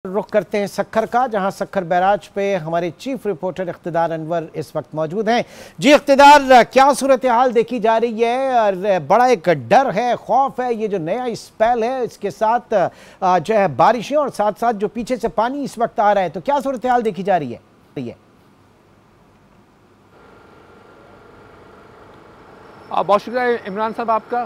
रुख करते हैं सक्खर का, जहां सक्खर बैराज पे हमारे चीफ रिपोर्टर इख्तिदार अनवर इस वक्त मौजूद हैं। जी इख्तिदार, क्या सूरत हाल देखी जा रही है? और बड़ा एक डर है, खौफ है, ये जो नया स्पेल है इसके साथ जो है बारिशें और साथ साथ जो पीछे से पानी इस वक्त आ रहा है, तो क्या सूरत हाल देखी जा रही है? बहुत शुक्रिया इमरान साहब आपका।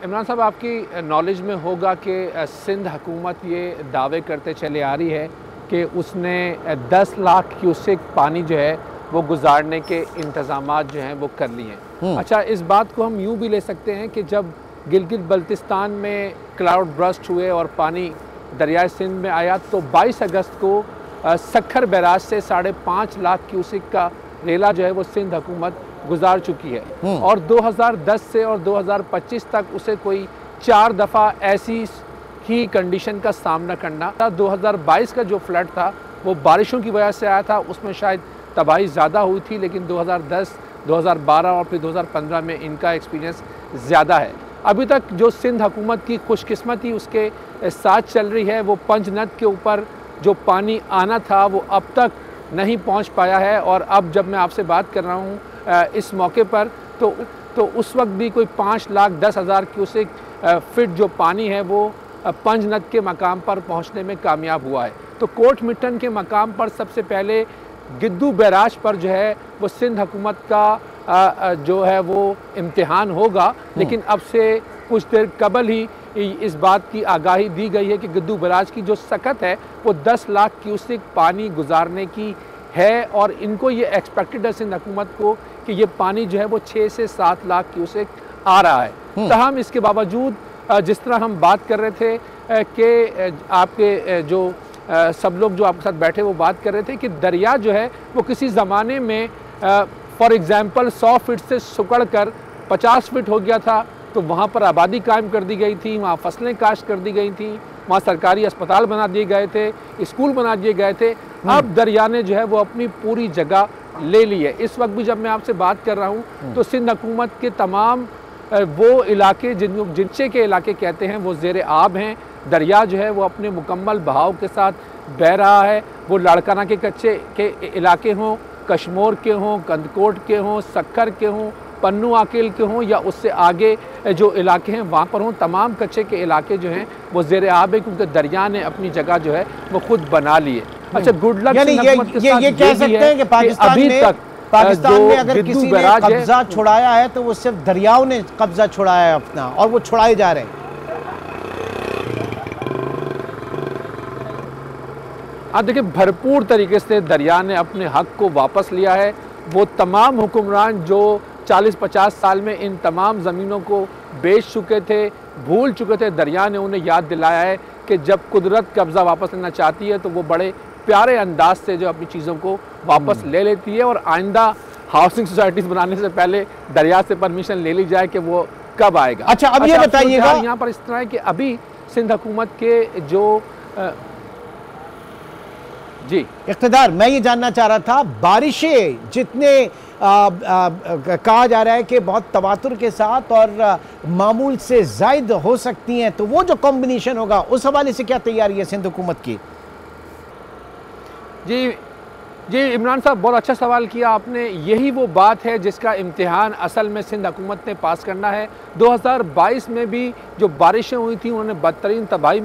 इमरान साहब, आपकी नॉलेज में होगा कि सिंध हुकूमत ये दावे करते चले आ रही है कि उसने 10 लाख क्यूसेक पानी जो है वो गुजारने के इंतज़ामात जो हैं वो कर लिए हैं। अच्छा, इस बात को हम यूँ भी ले सकते हैं कि जब गिलगित बल्तिस्तान में क्लाउड ब्रस्ट हुए और पानी दरियाए सिंध में आया तो 22 अगस्त को सक्खर बैराज से 5.5 लाख क्यूसेक का रेला जो है वो सिंध हुकूमत गुजार चुकी है और 2010 से और 2025 तक उसे कोई 4 दफ़ा ऐसी ही कंडीशन का सामना करना था। 2022 का जो फ्लड था वो बारिशों की वजह से आया था, उसमें शायद तबाही ज़्यादा हुई थी, लेकिन 2010, 2012 और फिर 2015 में इनका एक्सपीरियंस ज़्यादा है। अभी तक जो सिंध हुकूमत की खुशकिस्मती उसके साथ चल रही है, वो पंजनद के ऊपर जो पानी आना था वो अब तक नहीं पहुंच पाया है। और अब जब मैं आपसे बात कर रहा हूं इस मौके पर तो उस वक्त भी कोई 5,10,000 क्यूसेक फिट जो पानी है वो पंजनद के मकाम पर पहुंचने में कामयाब हुआ है। तो कोट मिट्टन के मकाम पर सबसे पहले गिद्दू बैराज पर जो है वो सिंध हुकूमत का जो है वो इम्तिहान होगा, लेकिन अब से कुछ देर कबल ही इस बात की आगाही दी गई है कि गिद्दू बैराज की जो सकत है वो 10 लाख क्यूसेक पानी गुजारने की है और इनको ये एक्सपेक्टेड है सिंध हुकूमत को कि ये पानी जो है वो 6 से 7 लाख क्यूसेक आ रहा है। तमाम इसके बावजूद जिस तरह हम बात कर रहे थे कि आपके जो सब लोग जो आपके साथ बैठे वो बात कर रहे थे कि दरिया जो है वो किसी ज़माने में फॉर एग्ज़ाम्पल 100 फीट से सुकड़ कर 50 फीट हो गया था, तो वहाँ पर आबादी कायम कर दी गई थी, वहाँ फसलें काश्त कर दी गई थी, वहाँ सरकारी अस्पताल बना दिए गए थे, स्कूल बना दिए गए थे। अब दरिया ने जो है वो अपनी पूरी जगह ले ली है। इस वक्त भी जब मैं आपसे बात कर रहा हूँ तो सिंध हुकूमत के तमाम वो इलाके जिनचे के इलाके कहते हैं वो ज़ेर आब हैं। दरिया जो है वो अपने मुकम्मल बहाव के साथ बह रहा है। वो लाड़काना के कच्चे के इलाके हों, कश्मोर के हों, कंदकोट के हों, सक्खर के हों, पन्नू आकिल के हों या उससे आगे जो इलाके हैं वहाँ पर हों, तमाम कच्चे के इलाके जो हैं वो ज़ेर आब है क्योंकि दरिया ने अपनी जगह जो है वो खुद बना ली है। अच्छा, गुड लक ये कह सकते हैं कि पाकिस्तान ने अगर किसी ने कब्जा छुड़ाया है तो वो सिर्फ दरियाओं ने कब्जा छुड़ाया है अपना, और वो छुड़ाए जा रहे हैं। देखिए, भरपूर तरीके से दरिया ने अपने हक को वापस लिया है। वो तमाम हुक्मरान जो 40-50 साल में इन तमाम ज़मीनों को बेच चुके थे, भूल चुके थे, दरिया ने उन्हें याद दिलाया है कि जब कुदरत कब्ज़ा वापस लेना चाहती है तो वो बड़े प्यारे अंदाज से जो अपनी चीज़ों को वापस ले लेती है। और आइंदा हाउसिंग सोसाइटीज़ बनाने से पहले दरिया से परमिशन ले ली जाए कि वो कब आएगा। अच्छा, अब ये बताइएगा, यहाँ पर इस तरह है कि अभी सिंध हुकूमत के जो जी इख्तिदार, मैं ये जानना चाह रहा था, बारिशें जितने कहा जा रहा है कि बहुत तवातुर के साथ और मामूल से ज़ायद हो सकती हैं, तो वो जो कॉम्बिनेशन होगा उस हवाले से क्या तैयारी है सिंध हुकूमत की? जी इमरान साहब, बहुत अच्छा सवाल किया आपने। यही वो बात है जिसका इम्तिहान असल में सिंध हुकूमत ने पास करना है। 2022 में भी जो बारिशें हुई थी उन्होंने बदतरीन तबाही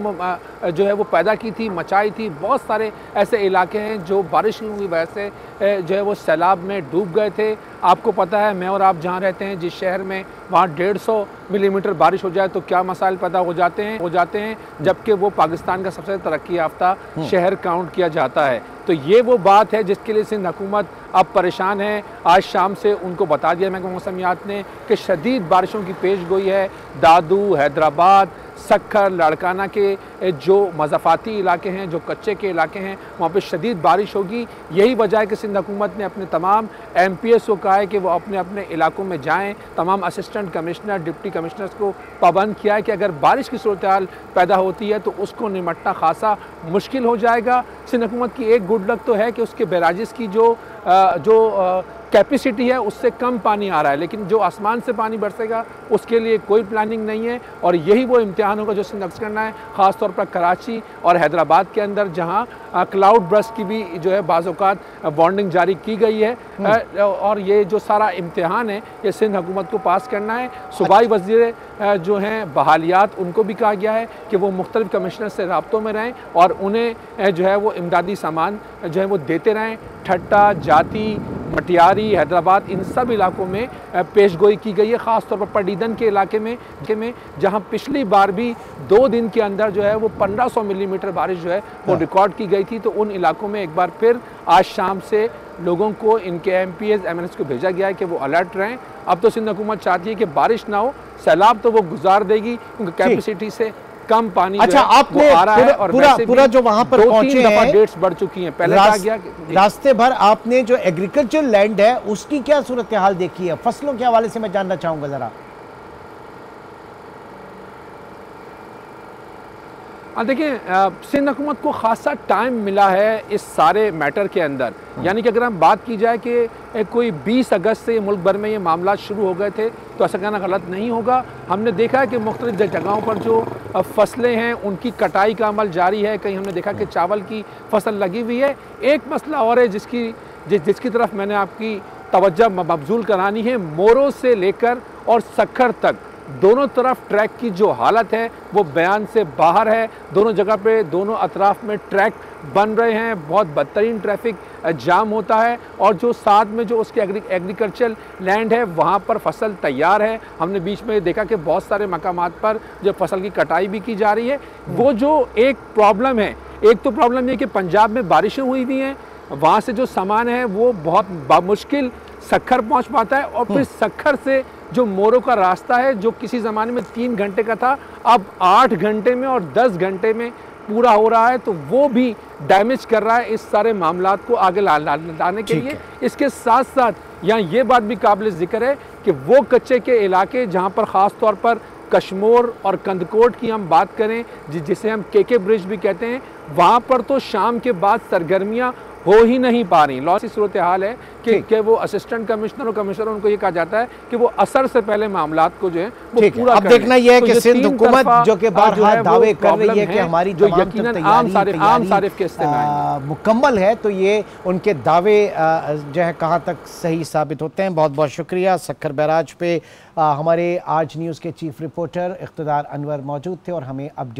जो है वो पैदा की थी, मचाई थी। बहुत सारे ऐसे इलाके हैं जो बारिश की वजह से जो है वो सैलाब में डूब गए थे। आपको पता है, मैं और आप जहाँ रहते हैं जिस शहर में, वहाँ 150 मिलीमीटर बारिश हो जाए तो क्या मसाइल पैदा हो जाते हैं जबकि वो पाकिस्तान का सबसे तरक्की याफ्ता शहर काउंट किया जाता है। तो ये वो बात है जिसके लिए सिंध हुकूमत अब परेशान है। आज शाम से उनको बता दिया महकमा मौसमियात ने कि शदीद बारिशों की पेश गोई है। दादू, हैदराबाद, सक्खर, लाड़काना के जो मज़ाफ़ाती इलाके हैं, जो कच्चे के इलाके हैं, वहाँ पे शदीद बारिश होगी। यही वजह है कि सिंध हुकूमत ने अपने तमाम MPS को कहा है कि वो अपने अपने इलाकों में जाएं। तमाम असिस्टेंट कमिश्नर, डिप्टी कमिश्नर्स को पाबंद किया है कि अगर बारिश की सूरत हाल पैदा होती है तो उसको निमटना खासा मुश्किल हो जाएगा। सिंध हुकूमत की एक गुड लक तो है कि उसके बैराजेस की जो कैपेसिटी है उससे कम पानी आ रहा है, लेकिन जो आसमान से पानी बरसेगा उसके लिए कोई प्लानिंग नहीं है। और यही वो इम्तिहान होगा जो सिंध अक्सर करना है, ख़ासतौर पर कराची और हैदराबाद के अंदर, जहाँ क्लाउड ब्रस्ट की भी जो है बाज़-औक़ात वार्निंग जारी की गई है। और ये जो सारा इम्तिहान है ये सिंध हुकूमत को पास करना है। सूबाई वज़ीर जो हैं बहालियात, उनको भी कहा गया है कि वो मुख्तलिफ़ कमिश्नर से राब्तों में रहें और उन्हें जो है वो इमदादी सामान जो है वो देते रहें। ठट्टा, जाती, मटियारी, हैदराबाद, इन सब इलाकों में पेशगोई की गई है, ख़ासतौर पर पडीदन के इलाके में जहां पिछली बार भी 2 दिन के अंदर जो है वो 1500 मिलीमीटर बारिश जो है वो रिकॉर्ड की गई थी। तो उन इलाकों में एक बार फिर आज शाम से लोगों को, इनके MPs, MNS को भेजा गया है कि वो अलर्ट रहें। अब तो सिंध हुकूमत चाहती है कि बारिश ना हो, सैलाब तो वो गुजार देगी क्योंकि कैपेसिटी से कम पानी अच्छा, आपने आ रहा है। और पूरा जो वहां पर पहुंचे हैं, डेट्स बढ़ चुकी हैं। पहले कहा गया रास्ते भर आपने जो एग्रीकल्चर लैंड है उसकी क्या सूरत हाल देखी है? फसलों के हवाले से मैं जानना चाहूंगा जरा। देखिए, सिंध हुकूमत को खासा टाइम मिला है इस सारे मैटर के अंदर। यानी कि अगर हम बात की जाए कि कोई 20 अगस्त से मुल्क भर में ये मामला शुरू हो गए थे तो ऐसा कहना गलत नहीं होगा। हमने देखा है कि मुख्तलिफ जगहों पर जो फसलें हैं उनकी कटाई का अमल जारी है। कहीं हमने देखा कि चावल की फसल लगी हुई है। एक मसला और है जिसकी तरफ मैंने आपकी तवज्जो मबजूल करानी है। मोरो से लेकर और सक्खर तक दोनों तरफ ट्रैक की जो हालत है वो बयान से बाहर है। दोनों जगह पे, दोनों अतराफ में ट्रैक बन रहे हैं, बहुत बदतरीन ट्रैफिक जाम होता है। और जो साथ में जो उसके एग्रीकल्चर लैंड है वहाँ पर फसल तैयार है। हमने बीच में देखा कि बहुत सारे मकामात पर जो फसल की कटाई भी की जा रही है। वो जो एक प्रॉब्लम है, एक तो प्रॉब्लम ये कि पंजाब में बारिशें हुई हुई हैं, वहाँ से जो सामान है वो बहुत मुश्किल सक्खर पहुँच पाता है। और फिर सक्खर से जो मोरो का रास्ता है जो किसी ज़माने में 3 घंटे का था, अब 8 घंटे में और 10 घंटे में पूरा हो रहा है। तो वो भी डैमेज कर रहा है इस सारे मामलात को आगे लाने के लिए। इसके साथ साथ यहाँ ये बात भी काबिल ज़िक्र है कि वो कच्चे के इलाके जहाँ पर ख़ास तौर पर कश्मोर और कंदकोट की हम बात करें, जिसे हम KK ब्रिज भी कहते हैं, वहाँ पर तो शाम के बाद सरगर्मियाँ हो ही नहीं पा रही। लॉस की सूरत हाल है कि वो असिस्टेंट कमिश्नर और कमिश्नर, उनको ये कहा जाता है कि वो असर से पहले मामलात को जो है वो पूरा अब देखना ये है कि सिंध हुकूमत जो के बार दावे कर रही है कि हमारी जो यकीनन आम सारिफ के इस्तेमाल मुकम्मल है, तो ये उनके दावे जो है कहाँ तक सही साबित होते हैं। बहुत बहुत शुक्रिया। सक्खर बैराज पे हमारे आज न्यूज़ के चीफ रिपोर्टर इख्तिदार अनवर मौजूद थे और हमें अपडेट